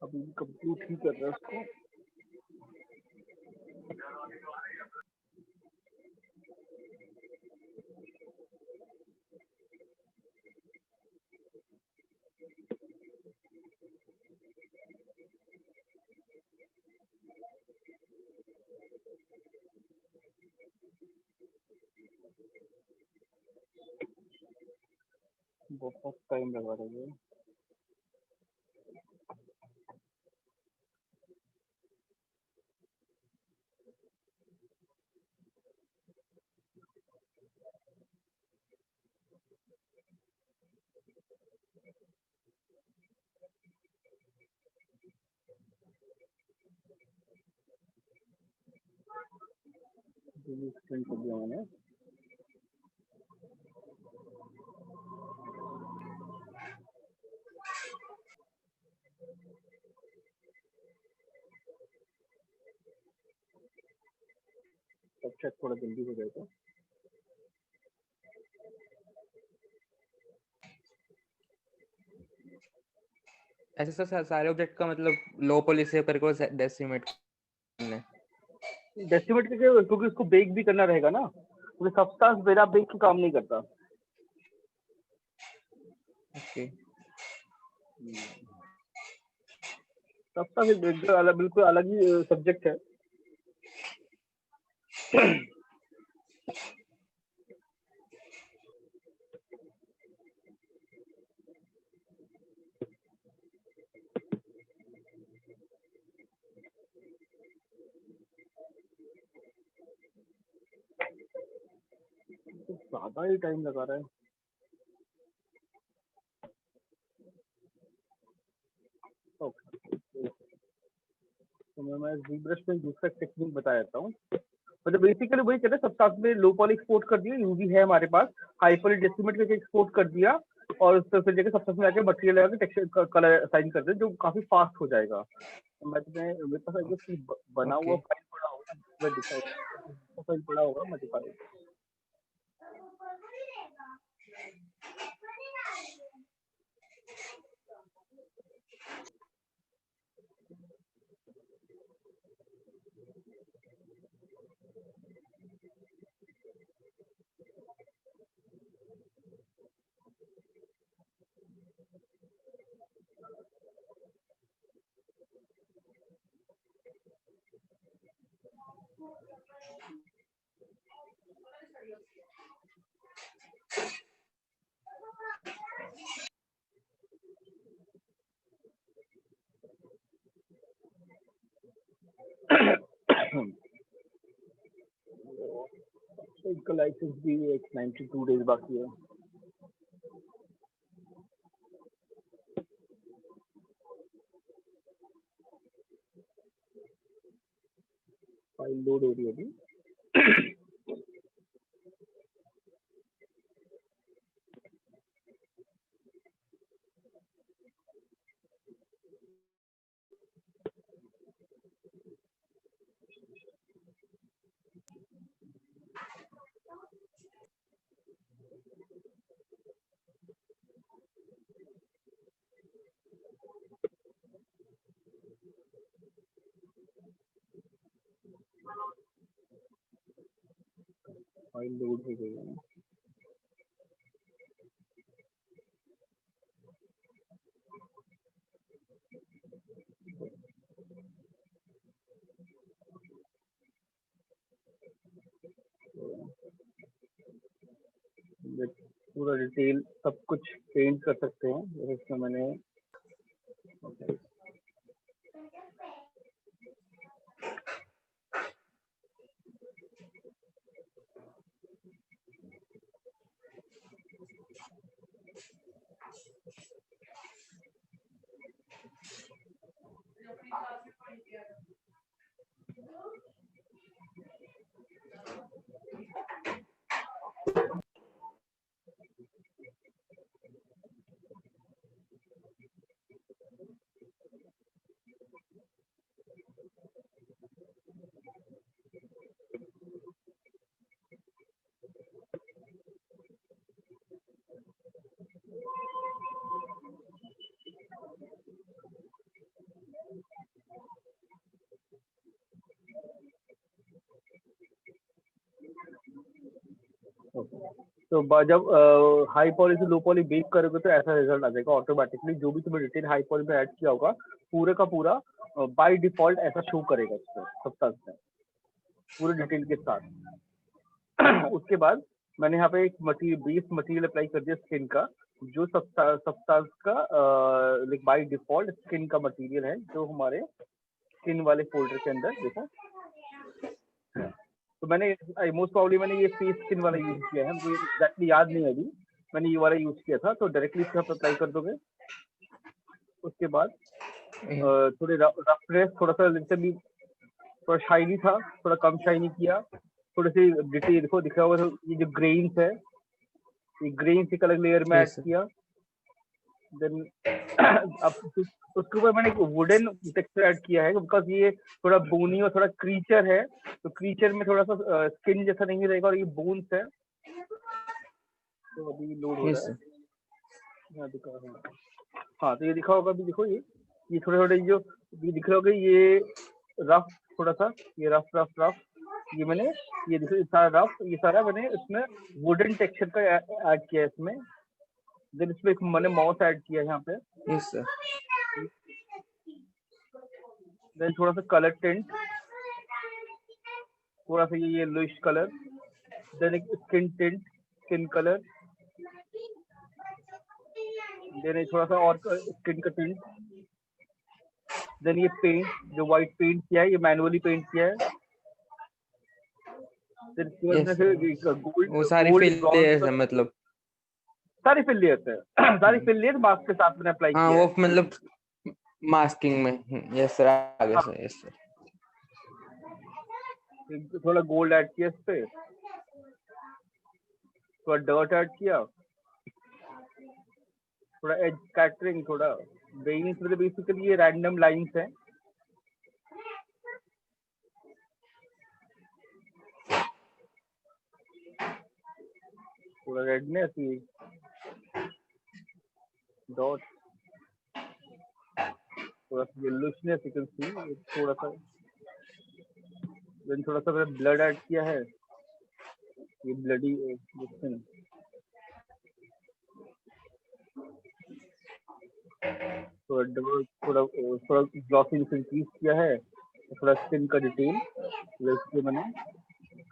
अभी कंप्लीट ही कर रहा है उसको। बहुत टाइम लगा रही है। एक्सटेंड कर दिया मैंने। तब शायद थोड़ा जल्दी हो जाएगा। ऐसे तो सारे ऑब्जेक्ट का मतलब लो पॉली से करके डेसिमेट करना है। डेसिमेट करके, क्योंकि उसको बेक भी करना रहेगा ना, क्योंकि सब्सटेंस बिना बेक के काम नहीं करता। ओके, सब्सटेंस अलग, बिल्कुल अलग ही सब्जेक्ट है। ज्यादा ही टाइम लगा रहा है। ओके, तो मैं ZBrush में दूसरा टेक्निक बता देता हूँ। मतलब बेसिकली वही कहते हैं, सब्सटेंस में लो पॉली एक्सपोर्ट कर दिया, यूवी है हमारे पास, हाई पॉली डेसिमेट करके एक्सपोर्ट कर दिया, और उस फिर जगह सब्सटेंस में आके मटेरियल लगा के टेक्सचर कलर असाइन कर दे, जो काफी फास्ट हो जाएगा। तो मेरे पास एक बना हुआ फाइल पड़ा होगा, मैं दिखाऊंगा। फाइल पड़ा होगा, मैं दिखाऊंगा। इसका लाइसेंस भी एक 92 डेज बाकी है। फाइल लोड हो रही है अभी। फाइल लोड हो गई है। पूरा डिटेल सब कुछ पेंट कर सकते हैं, जैसे इसमें मैंने तो जब हाई पॉली से लो पॉली बेक करोगे तो ऐसा रिजल्ट आ जाएगा ऑटोमेटिकली। जो भी तुमने डिटेल हाई पॉली में ऐड किया होगा पूरे का पूरा बाय डिफॉल्ट ऐसा शो करेगा उसको सब्सटेंस में पूरे डिटेल के साथ। उसके बाद मैंने यहाँ पे एक मटीरियल बेस मटीरियल अप्लाई कर दिया स्किन का, जो सब्सटेंस का लाइक बाय डिफॉल्ट स्किन का मटीरियल है जो हमारे स्किन वाले फोल्डर के अंदर देखो। तो मैंने मोस्ट प्रॉब्ली मैंने ये फेस स्किन वाला यूज किया है, मुझे एग्जैक्टली याद नहीं है अभी, मैंने ये वाला यूज किया था। तो डायरेक्टली इसको आप अप्लाई कर दोगे। उसके बाद थोड़े रफनेस, थोड़ा सा लिटरली थोड़ा शाइनी था, थोड़ा कम शाइनी किया। थोड़े से डिटेल देखो दिख रहा होगा, ये जो ग्रेन्स है ये ग्रेन्स की कलर लेयर में ऐड Yes, sir. किया। देन अब उसके ऊपर मैंने एक वुडन टेक्सचर ऐड किया है बिकॉज ये थोड़ा बोनी और थोड़ा क्रीचर है, तो क्रीचर में थोड़ा सा स्किन जैसा नहीं रहेगा और ये बोन्स है। तो अभी लोड हो Yes, रहा है, sir. यहाँ दिखा है। हाँ तो ये दिखा होगा अभी, देखो ये थोड़े थोड़े जो ये दिख रहा होगा, ये रफ थोड़ा सा, ये रफ रफ रफ, ये मैंने ये देखो ये सारा रफ, ये सारा मैंने इसमें वुडन टेक्सचर का ऐड किया है इसमें। देन इसमें एक मैंने माउस ऐड किया है यहाँ पे। Yes, sir. देन थोड़ा सा कलर टिंट, थोड़ा सा ये येलोइश कलर। देन एक skin tint, skin colour. Then एक थोड़ा सा और स्किन का टिंट। देन ये पेंट, जो व्हाइट पेंट किया है ये मैनुअली पेंट किया है। देन इसके बाद Yes, मैंने sir. फिर वो सारी गोल्ड fill ब्रॉन्ज layers है मतलब। सारी फिल लेयर्स है। सारी फिल लेयर मास्क के साथ मैंने अप्लाई हाँ किया वो है। मतलब मास्किंग में। यस सर, आगे हाँ, सर। Yes sir. थोड़ा गोल्ड ऐड किया इस पे, थोड़ा डर्ट ऐड किया, थोड़ा एज स्कैटरिंग, थोड़ा वेइंस, मतलब बेसिकली ये रैंडम लाइंस है। थोड़ा रेडनेस, ये डॉट, थोड़ा सा येलोइशनेस यू कैन सी, थोड़ा सा। देन थोड़ा सा मैंने ब्लड ऐड किया है, ये ब्लडी थोड़ा थोड़ा ग्लॉसी इंक्रीज किया है, थोड़ा स्किन का डिटेल, इसलिए मैंने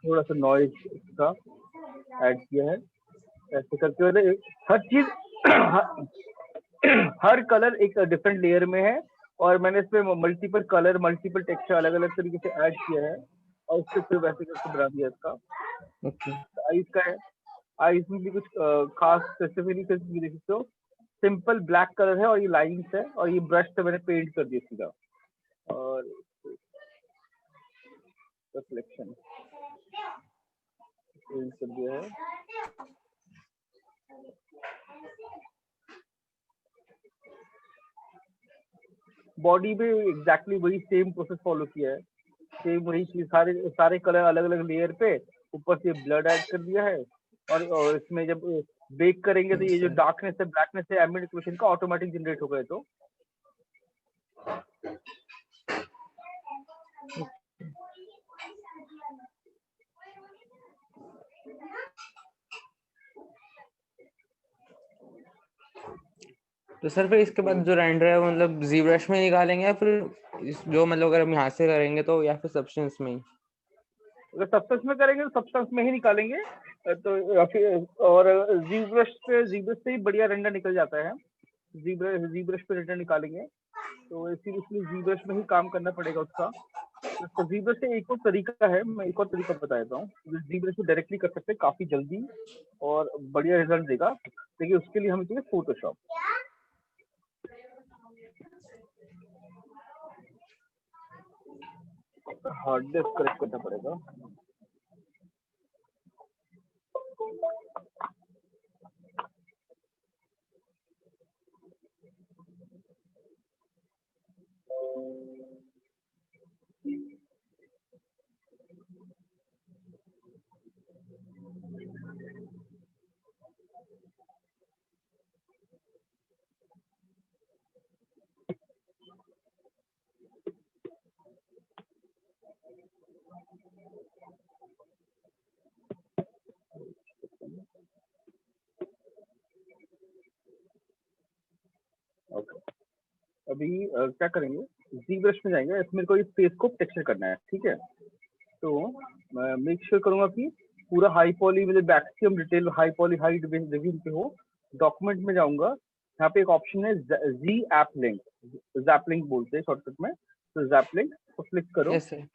थोड़ा सा नॉइज का ऐड किया है। ऐसे करके मैंने हर चीज हर कलर एक डिफरेंट लेयर में है, और मैंने इसमें मल्टीपल कलर मल्टीपल टेक्सचर अलग अलग तरीके से ऐड किया है, और उससे फिर वैसे करके बना दिया इसका। ओके। आईज का है, आईज में भी कुछ खास स्पेसिफिकली देख सकते हो, सिंपल ब्लैक कलर है और ये लाइंस है, और ये ब्रश से मैंने पेंट कर दिया सीधा, और रिफ्लेक्शन पेंट कर दिया है। बॉडी में एग्जैक्टली वही सेम प्रोसेस फॉलो किया है, सेम वही चीज, सारे सारे कलर अलग अलग लेयर पे, ऊपर से ब्लड ऐड कर दिया है। और इसमें जब बेक करेंगे तो ये जो डार्कनेस है ब्लैकनेस है एम्बिएंट इक्वेशन का ऑटोमेटिक जनरेट होगा। तो तो सर फिर इसके बाद जो रेंडर है वो मतलब ZBrush में निकालेंगे या फिर जो मतलब अगर हम यहाँ से करेंगे तो, या फिर सब्सटेंस में ही? अगर सब्सटेंस में करेंगे तो सब्सटेंस में ही निकालेंगे, तो या फिर और ZBrush से ही बढ़िया रेंडर निकल जाता है। ZBrush पे रेंडर निकालेंगे तो इसीलिए ZBrush में ही काम करना पड़ेगा उसका। तो ZBrush से एक और तरीका है, मैं एक और तरीका बता देता हूँ। ZBrush से डायरेक्टली कर सकते हैं काफी जल्दी और बढ़िया रिजल्ट देगा, लेकिन उसके लिए हमें चाहिए फोटोशॉप। हार्ड डिस्क कनेक्ट करना पड़ेगा। अभी क्या करेंगे, जी ब्रश में जाएंगे, इसमें मेरे को इस फेस को टेक्सचर करना है, ठीक है। तो मैं मेक श्योर करूंगा कि पूरा हाई पॉली मतलब maximum detail high poly high division पे हो। डॉक्यूमेंट में जाऊंगा, यहाँ पे एक ऑप्शन है G app link, zap link बोलते हैं शॉर्टकट में, तो जैप लिंक को क्लिक करो। Yes sir.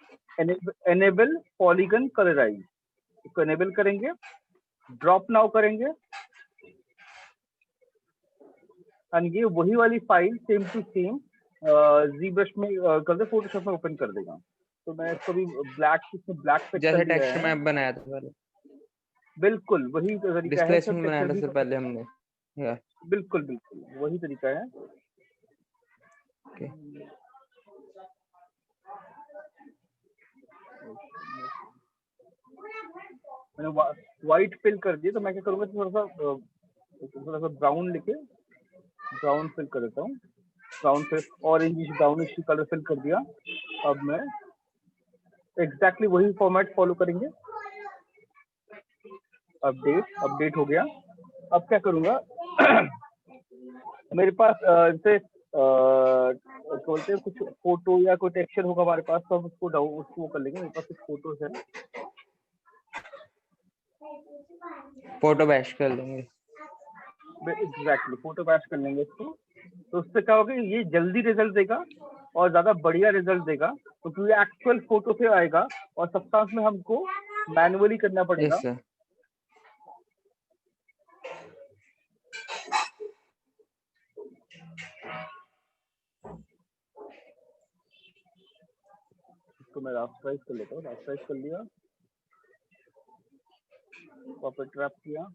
Enable polygon colourise, इसको एनेबल करेंगे, ड्रॉप नाउ करेंगे, और ये वही वाली file same to same G brush में कर दे, फोटोशॉप में ओपन कर देगा। तो मैं इसको भी ब्लैक, इसमें ब्लैक पे कर जैसे दिया टेक्स्ट है, मैप बनाया था पहले, बिल्कुल वही तो तरीका है सर, डिस्प्लेसमेंट बनाया टेक्सचर था भी सर पहले हमने। या बिल्कुल बिल्कुल वही तरीका है। ओके। मैंने व्हाइट फिल कर दिया, तो मैं क्या करूंगा, थोड़ा सा ब्राउन लेके ब्राउन फिल कर देता हूँ, brown fill orange brownish colour fill कर दिया। अब मैं एग्जैक्टली वही फॉर्मेट फॉलो करेंगे, अपडेट हो गया। अब क्या करूंगा मेरे पास जैसे बोलते हैं कुछ फोटो या कोई टेक्सचर होगा हमारे पास, तो हम उसको वो कर लेंगे। मेरे पास कुछ फोटोज है, फोटो बैश कर लेंगे। एग्जैक्टली फोटो बैश कर लेंगे इसको। तो उससे क्या होगा, ये जल्दी रिजल्ट देगा और ज्यादा बढ़िया रिजल्ट देगा, क्योंकि ये एक्चुअल फोटो से आएगा और सब्सटेंस में हमको मैनुअली करना पड़ेगा। Yes sir. इसको मैं रास्टराइज कर लेता हूँ, रास्टराइज कर लिया, पॉपर ट्रैप किया,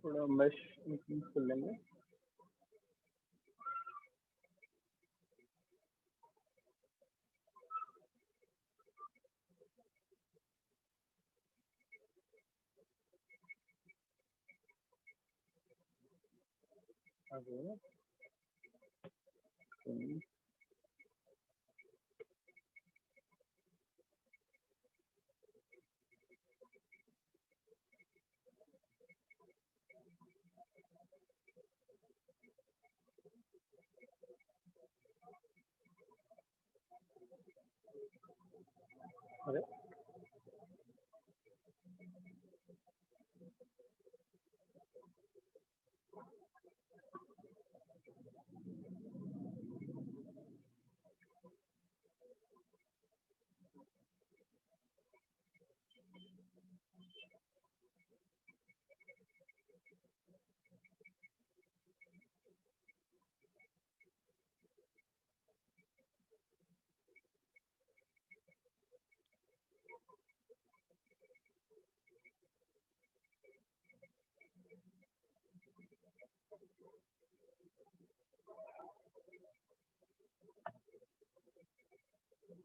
थोड़ा मैश इंक्रीज कर लेंगे। अरे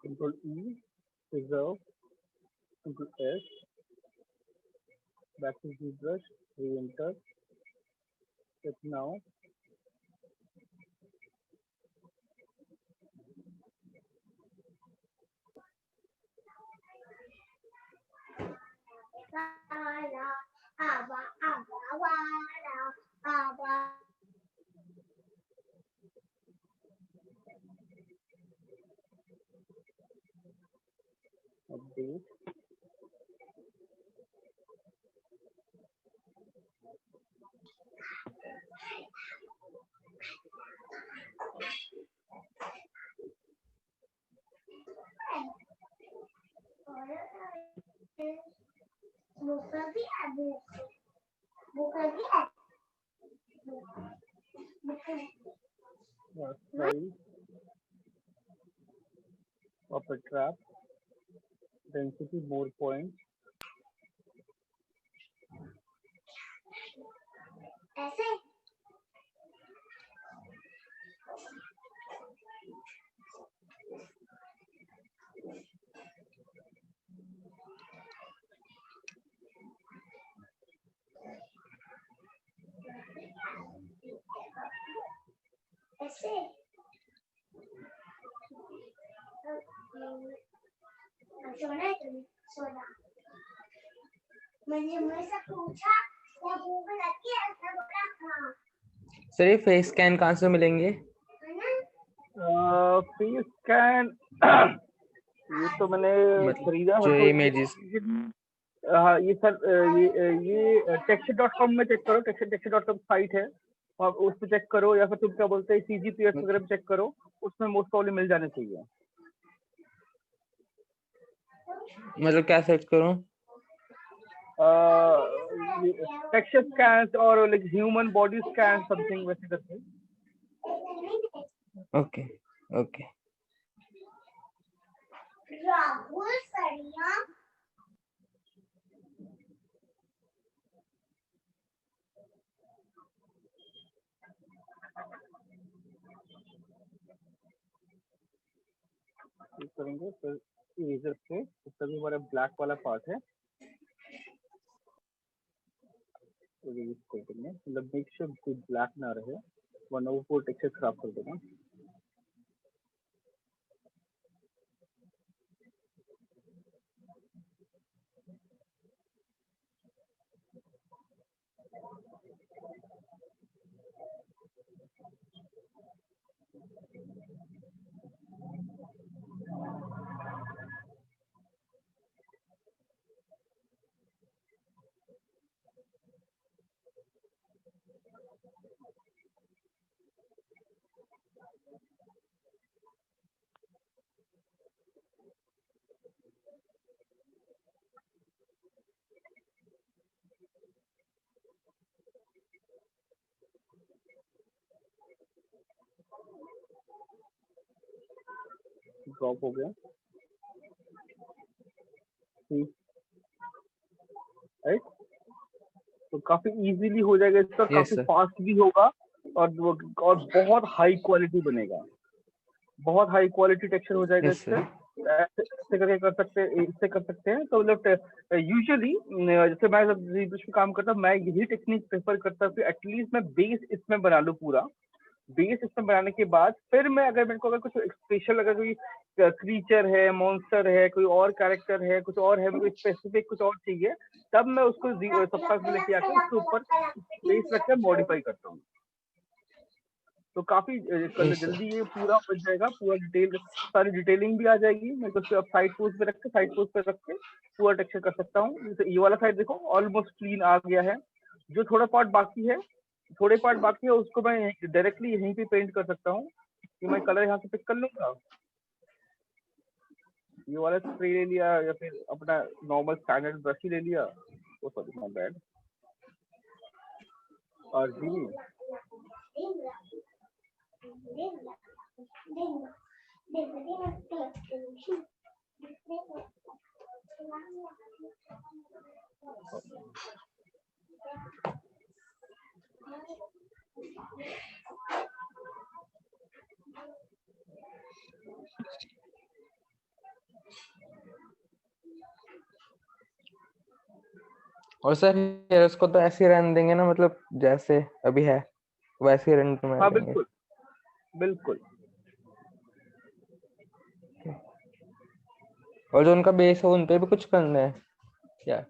control E, preserve, control S, back to G brush, reenter, set now. Update, Size of a trap, density, more points. Sir ये फेस स्कैन कहाँ से मिलेंगे? फेस स्कैन ये तो मैंने खरीदा जो है तो इमेजेस हाँ ये सर ये texture.com में चेक करो, texture.com साइट है और उस पे चेक करो, या फिर तुम क्या बोलते हैं CGPX वगैरह पे चेक करो, उसमें मोस्ट प्रॉब्लम मिल जाने चाहिए। मतलब क्या सर्च करूं? टेक्सचर स्कैन और like human body scan something वैसे करके। ओके ओके करेंगे फिर इरेजर पे उसका भी हमारा ब्लैक वाला पार्ट है तो यूज कर देंगे, मतलब मेक श्योर कोई ब्लैक ना रहे वरना वो पूरा टेक्सचर खराब कर देगा। ड्रॉप हो गया राइट, तो काफी इजीली हो जाएगा इसका, काफी फास्ट भी होगा और बहुत हाई क्वालिटी बनेगा, बहुत हाई क्वालिटी टेक्सचर हो जाएगा इससे। ऐसे करके कर सकते हैं, इससे कर सकते हैं। तो मतलब यूजुअली जैसे मैं जब ZBrush पे काम करता हूँ मैं यही टेक्निक प्रेफर करता हूँ कि एटलीस्ट मैं बेस इसमें बना लूँ, पूरा बेस इसमें बनाने के बाद फिर मैं अगर मेरे को अगर कुछ स्पेशल, अगर कोई क्रीचर है, मॉन्स्टर है, कोई और कैरेक्टर है, कुछ और है, कोई स्पेसिफिक कुछ और चाहिए, तब मैं उसको सबका लेके आके उसके ऊपर बेस रखकर मॉडिफाई करता हूँ। तो काफी जल्दी ये पूरा बन जाएगा, पूरा डिटेल, सारी डिटेलिंग भी आ जाएगी। मैं तो अब साइड पोज पे रख के पूरा टेक्सचर कर सकता हूँ। जैसे ये वाला साइड देखो ऑलमोस्ट क्लीन आ गया है, जो थोड़ा पार्ट बाकी है, उसको मैं डायरेक्टली यहीं पे पेंट कर सकता हूँ कि मैं कलर यहाँ से पिक कर लूंगा, ये वाला स्प्रे ले लिया या फिर अपना नॉर्मल स्टैंडर्ड ब्रश ही ले लिया, वो सॉरी माय बैड, और जी और सर उसको तो ऐसे ही रहने देंगे ना, मतलब जैसे अभी है वैसे ही रहने में? हाँ बिल्कुल बिल्कुल। और जो उनका बेस है उन पे भी कुछ करना है क्या?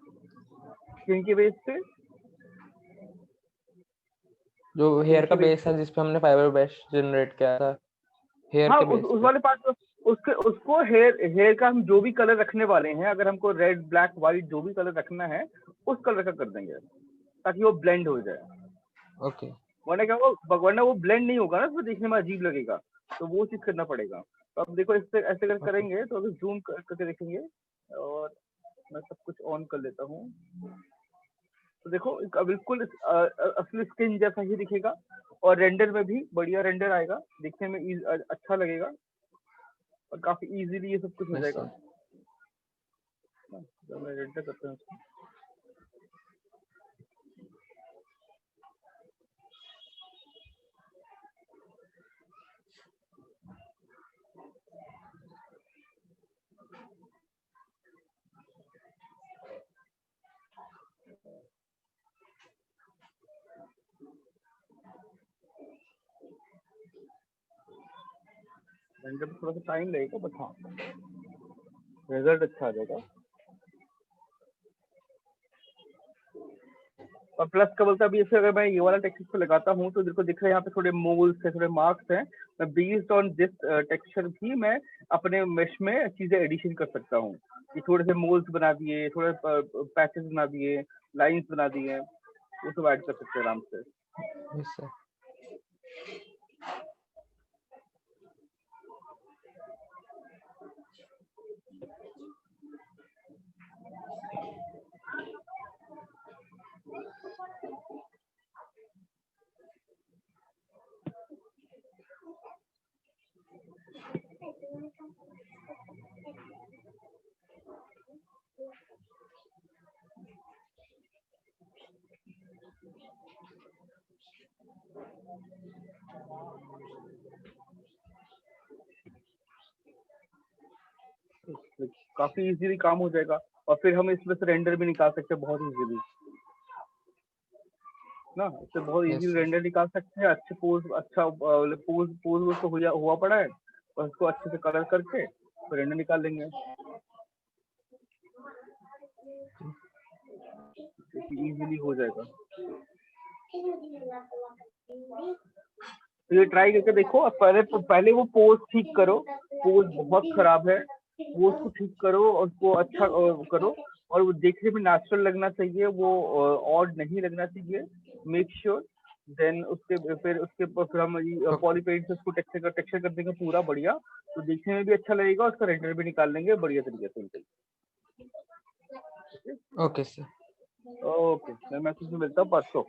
किनके बेस पे? जो हेयर का बेस है जिसपे हमने फाइबर बेस जनरेट किया था, हेयर हाँ के बेस उस वाले पार्ट उसको हेयर का हम जो भी कलर रखने वाले हैं, अगर हमको रेड ब्लैक व्हाइट जो भी कलर रखना है उस कलर का कर देंगे ताकि वो ब्लेंड हो जाए। ओके। वरना वो ब्लेंड नहीं होगा ना, तो देखने में अजीब लगेगा, तो वो चीज करना पड़ेगा। तो अब देखो इससे ऐसे अगर करेंगे तो अगर जूम करके देखेंगे और मैं सब कुछ ऑन कर लेता हूँ। तो देखो बिल्कुल असली स्किन जैसा ही दिखेगा और रेंडर में भी बढ़िया रेंडर आएगा, दिखने में अच्छा लगेगा और काफी इजीली ये सब कुछ हो जाएगा। तो मैं रेंडर करता हूँ। रेंडर में थोड़ा सा टाइम लगेगा बट हाँ रिजल्ट अच्छा आ जाएगा। और प्लस का बोलता अभी जैसे अगर मैं ये वाला टेक्सचर पे लगाता हूँ तो देखो दिख रहा है यहाँ पे थोड़े मोल्स है, थोड़े मार्क्स हैं। मैं बेस्ड ऑन दिस टेक्सचर भी मैं अपने मेश में चीजें एडिशन कर सकता हूँ कि थोड़े से मोल्स बना दिए, थोड़े पैचेस बना दिए, लाइंस बना दिए, वो सब ऐड कर सकते हैं आराम से। Yes sir. काफी इजीली काम हो जाएगा और फिर हम इसमें से रेंडर भी निकाल सकते हैं बहुत इजीली ना। इससे बहुत Yes, इजीली sir. रेंडर निकाल सकते हैं। अच्छे पोज, अच्छा पोज तो हुआ पड़ा है और उसको अच्छे से कलर करके तो रेंडर निकाल लेंगे। इजीली हो जाएगा। तो ये ट्राई करके देखो। पहले वो पोज ठीक करो, पोज बहुत खराब है, पोज को ठीक करो और उसको अच्छा करो और वो देखने में नेचुरल लगना चाहिए, वो ऑड नहीं लगना चाहिए। मेक श्योर देन फिर हम पॉलीपेंट से उसको टेक्सचर कर देंगे पूरा बढ़िया, तो देखने में भी अच्छा लगेगा, उसका रेंडर भी निकाल लेंगे बढ़िया तरीके से। Okay sir. ओके, मैं मैसेज में मिलता हूँ परसों।